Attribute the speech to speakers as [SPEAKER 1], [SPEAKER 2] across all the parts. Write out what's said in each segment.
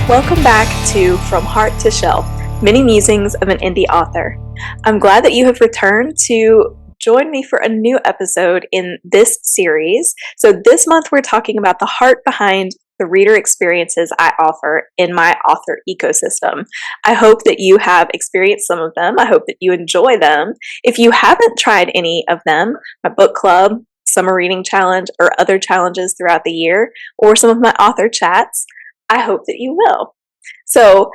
[SPEAKER 1] Welcome back to From Heart to Shelf, Mini Musings of an Indie Author. I'm glad that you have returned to join me for a new episode in this series. So this month we're talking about the heart behind the reader experiences I offer in my author ecosystem. I hope that you have experienced some of them. I hope that you enjoy them. If you haven't tried any of them, my book club, summer reading challenge, or other challenges throughout the year, or some of my author chats, I hope that you will. So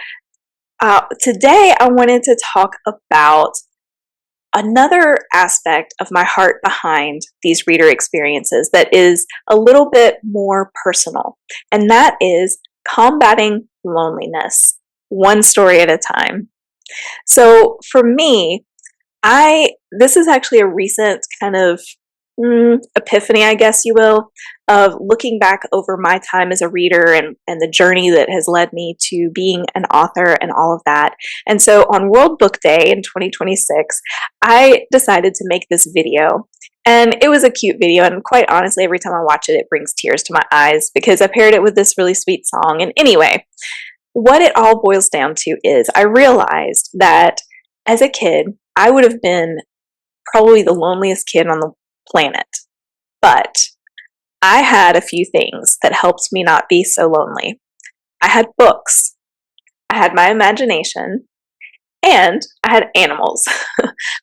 [SPEAKER 1] today I wanted to talk about another aspect of my heart behind these reader experiences that is a little bit more personal, and that is combating loneliness, one story at a time. So for me, this is actually a recent kind of epiphany, I guess you will, of looking back over my time as a reader and the journey that has led me to being an author and all of that. And so on World Book Day in 2026, I decided to make this video. And it was a cute video, and quite honestly, every time I watch it, it brings tears to my eyes because I paired it with this really sweet song. And anyway, what it all boils down to is I realized that as a kid, I would have been probably the loneliest kid on the planet. But I had a few things that helped me not be so lonely. I had books, I had my imagination, and I had animals,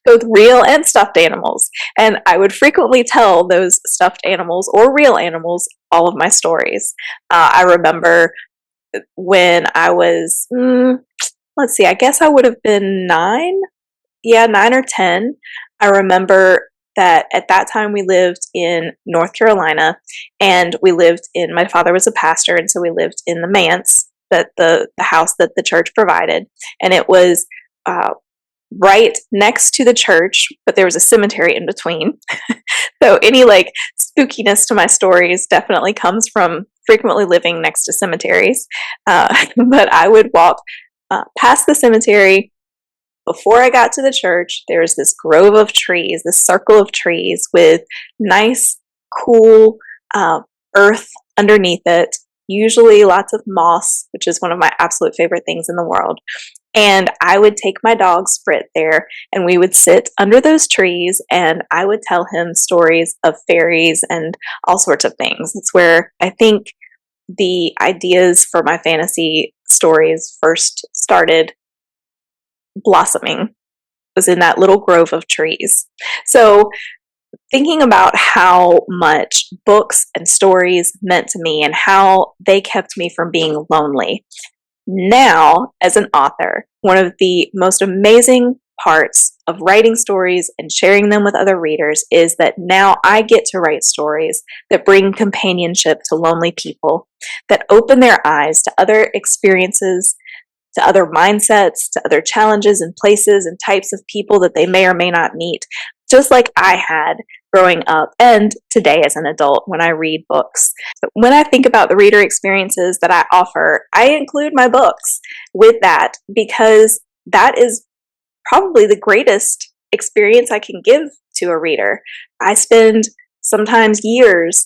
[SPEAKER 1] both real and stuffed animals. And I would frequently tell those stuffed animals or real animals all of my stories. I remember when I was, I guess I would have been 9. Yeah, 9 or 10. I remember that at that time we lived in North Carolina, and my father was a pastor, and so we lived in the manse, that the house that the church provided, and it was right next to the church, but there was a cemetery in between. So any spookiness to my stories definitely comes from frequently living next to cemeteries. But I would walk past the cemetery. Before I got to the church, there's this grove of trees, this circle of trees with nice, cool earth underneath it, usually lots of moss, which is one of my absolute favorite things in the world. And I would take my dog Sprit there, and we would sit under those trees, and I would tell him stories of fairies and all sorts of things. It's where I think the ideas for my fantasy stories first started blossoming, was in that little grove of trees. So thinking about how much books and stories meant to me and how they kept me from being lonely. Now, as an author, one of the most amazing parts of writing stories and sharing them with other readers is that now I get to write stories that bring companionship to lonely people, that open their eyes to other experiences, to other mindsets, to other challenges and places and types of people that they may or may not meet, just like I had growing up and today as an adult when I read books. So when I think about the reader experiences that I offer, I include my books with that because that is probably the greatest experience I can give to a reader. I spend sometimes years,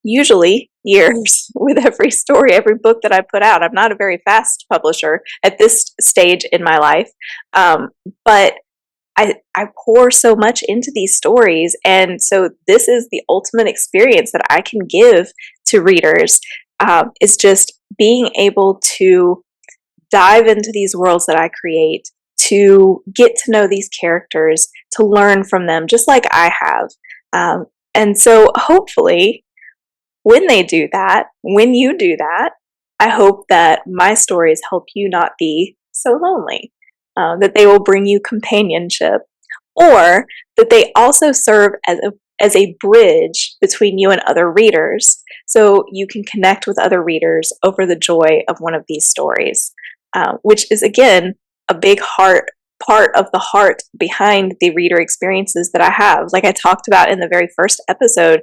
[SPEAKER 1] usually years, with every story, every book that I put out. I'm not a very fast publisher at this stage in my life, but I pour so much into these stories, and so this is the ultimate experience that I can give to readers, is just being able to dive into these worlds that I create, to get to know these characters, to learn from them, just like I have. And so hopefully, when you do that, I hope that my stories help you not be so lonely, that they will bring you companionship, or that they also serve as a bridge between you and other readers, so you can connect with other readers over the joy of one of these stories, which is, again, a big part of the heart behind the reader experiences that I have. Like I talked about in the very first episode,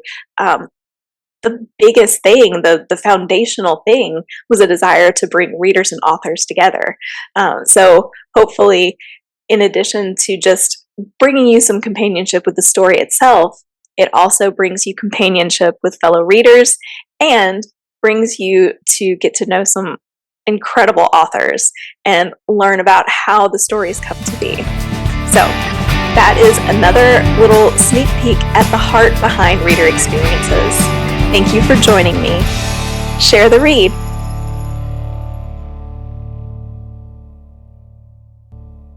[SPEAKER 1] the biggest thing, the foundational thing, was a desire to bring readers and authors together. So hopefully, in addition to just bringing you some companionship with the story itself, it also brings you companionship with fellow readers and brings you to get to know some incredible authors and learn about how the stories come to be. So that is another little sneak peek at the heart behind reader experiences. Thank you for joining me. Share the read.